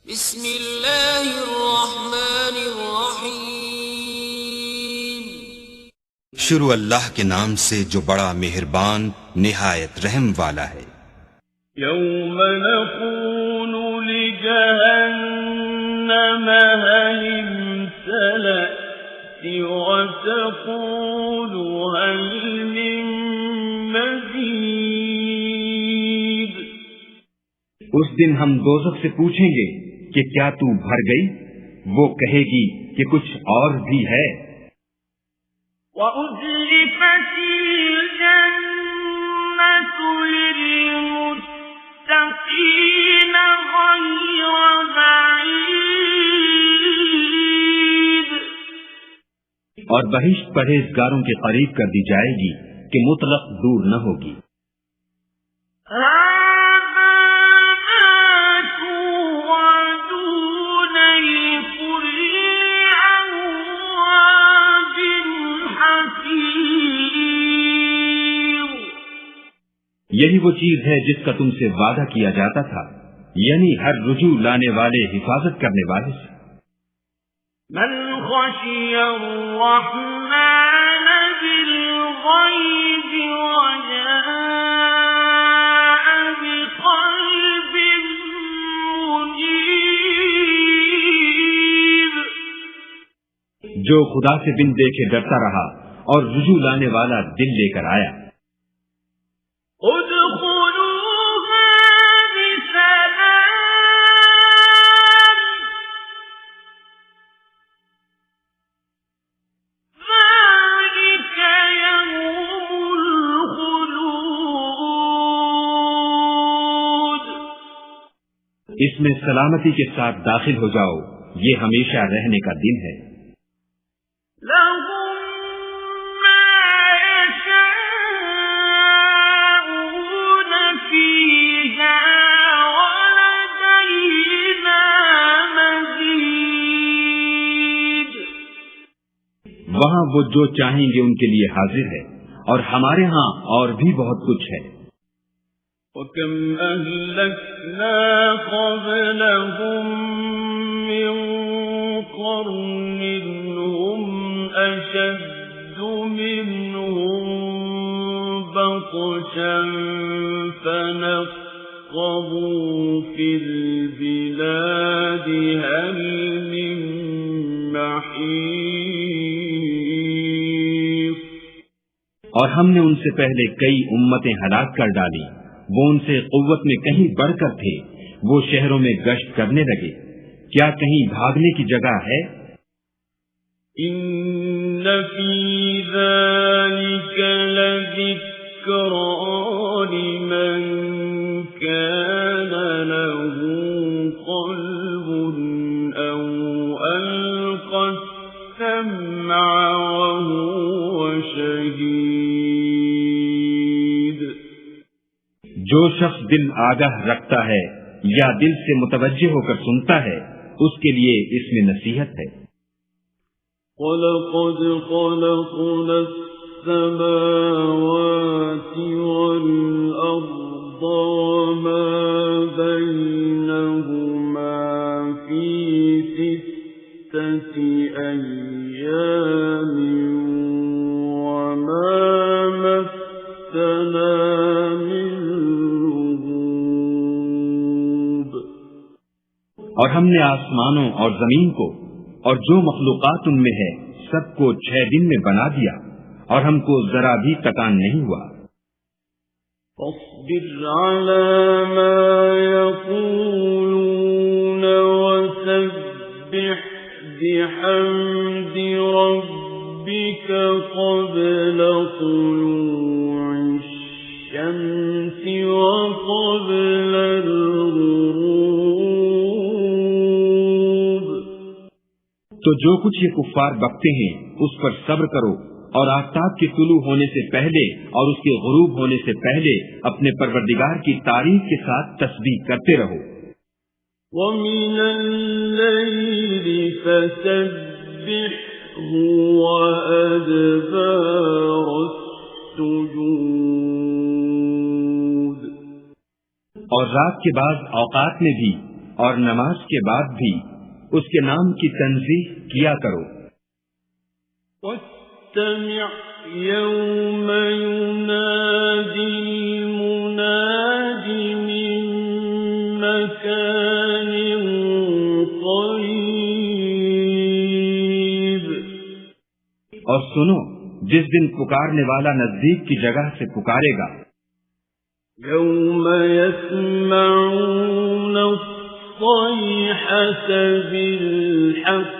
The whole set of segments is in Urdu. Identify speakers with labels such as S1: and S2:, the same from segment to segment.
S1: بسم اللہ الرحمن الرحیم
S2: شروع اللہ کے نام سے جو بڑا مہربان نہایت رحم والا ہے۔
S3: یوم نقول لجہنم هل امتلأت وتقول هل من مزید۔
S4: اس دن ہم دوزخ سے پوچھیں گے کہ کیا تو بھر گئی؟ وہ کہے گی کہ کچھ اور بھی ہے۔
S3: وَأُزْلِفَتِ الْجَنَّةُ لِلْمُتَّقِينَ غَيْرَ بَعِيدٍ۔
S4: اور بہشت پرہیزگاروں کے قریب کر دی جائے گی کہ مطلق دور نہ ہوگی۔ یہی وہ چیز ہے جس کا تم سے وعدہ کیا جاتا تھا، یعنی ہر رجوع لانے والے حفاظت کرنے والے سے۔
S3: من خشی الرحمن بالغیب وجاء بقلب منیب۔
S4: جو خدا سے بن دیکھے ڈرتا رہا اور رجوع لانے والا دل لے کر آیا۔
S3: ادخلوها بسلام ذلك يوم الخلود۔
S4: اس میں سلامتی کے ساتھ داخل ہو جاؤ، یہ ہمیشہ رہنے کا دن ہے۔ وہاں وہ جو چاہیں گے ان کے لیے حاضر ہے، اور ہمارے ہاں اور بھی بہت کچھ ہے۔
S3: وَكَمْ أَهْلَكْنَا قَبْلَهُمْ مِنْ قَرْنٍ هُمْ أَشَدُّ مِنْهُمْ بَطْشًا فَنَقَّبُوا فِي الْبِلَادِ هَلْ مِنْ مَحِيصٍ۔
S4: اور ہم نے ان سے پہلے کئی امتیں ہلاک کر ڈالی، وہ ان سے قوت میں کہیں بڑھ کر تھے، وہ شہروں میں گشت کرنے لگے، کیا کہیں بھاگنے کی جگہ ہے؟
S3: ان فی ذلک لذکرى لمن کان له قلب او القى السمع وهو شہید۔
S4: جو شخص دل آگاہ رکھتا ہے یا دل سے متوجہ ہو کر سنتا ہے، اس کے لیے اس میں نصیحت ہے۔
S3: وَلَقَدْ خَلَقْنَا السَّمَاوَاتِ وَالْأَرْضَ وَمَا بَيْنَهُمَا فِي سِتَّةِ أَيَّامٍ وَمَا مَسَّنَا مِن لُغُوبٍ۔
S4: اور ہم نے آسمانوں اور زمین کو اور جو مخلوقات ان میں ہے سب کو 6 دن میں بنا دیا، اور ہم کو ذرا بھی تکان نہیں ہوا۔
S3: فاصبر على ما يقولون وسبح بحمد ربك قبل طلوع الشمس وقبل الغروب۔
S4: تو جو کچھ یہ کفار بکتے ہیں اس پر صبر کرو، اور آفتاب کے طلوع ہونے سے پہلے اور اس کے غروب ہونے سے پہلے اپنے پروردگار کی تعریف کے ساتھ تسبیح کرتے رہو۔
S3: وَمِنَ اللَّيْلِ فَسَبِّحْهُ وَأَدْبَارَ السُّجُودِ۔
S4: اور رات کے بعد اوقات میں بھی اور نماز کے بعد بھی اس کے نام کی تنزیہ کیا کرو۔
S3: وَاسْتَمِعْ يَوْمَ يُنَادِي الْمُنَادِ مِن مَّكَانٍ قَرِيبٍ،
S4: اور سنو جس دن پکارنے والا نزدیک کی جگہ سے پکارے گا۔
S3: يَوْمَ يَسْمَعُونَ الصَّيْحَةَ بِالْحَقِّ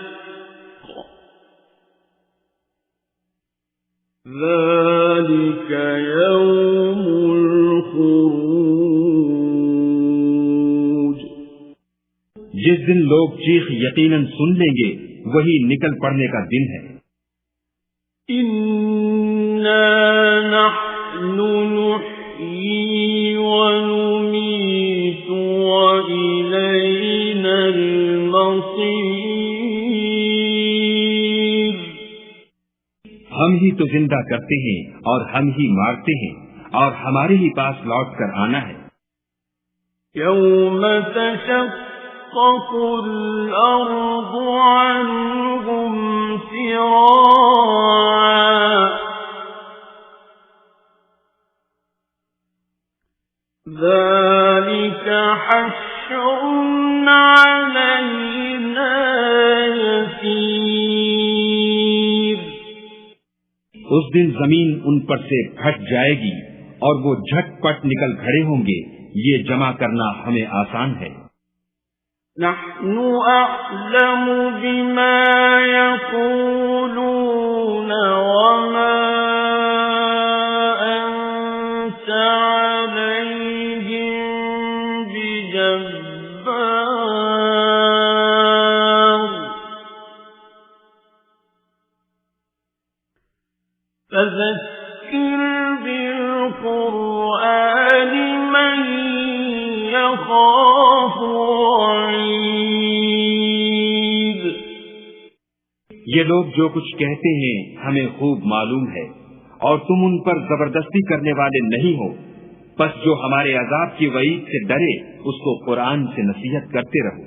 S3: ذَلِكَ يَوْمُ الْخُرُوجِ،
S4: جس دن لوگ چیخ یقیناً سن لیں گے وہی نکل پڑنے کا دن ہے۔
S3: إِنَّا نَحْنُ نُحْيِي وَنُمِيتُ وَإِلَيْنَا الْمَصِيرُ،
S4: ہم ہی تو زندہ کرتے ہیں اور ہم ہی مارتے ہیں اور ہمارے ہی پاس لوٹ کر آنا ہے۔
S3: يَوْمَ تَشَقَّقُ الْأَرْضُ عَنْهُمْ سِرَاعًا، ذَلِكَ حَشْرٌ عَلَيْنَا يَسِيرٌ،
S4: اس دن زمین ان پر سے پھٹ جائے گی اور وہ جھٹ پٹ نکل کھڑے ہوں گے، یہ جمع کرنا ہمیں آسان ہے۔
S3: نحن أعلم بما يقولون وما أنت عليهم بجبار، فذكر بالقرآن من يخاف وعيد،
S4: یہ لوگ جو کچھ کہتے ہیں ہمیں خوب معلوم ہے، اور تم ان پر زبردستی کرنے والے نہیں ہو، بس جو ہمارے عذاب کی وعید سے ڈرے اس کو قرآن سے نصیحت کرتے رہو۔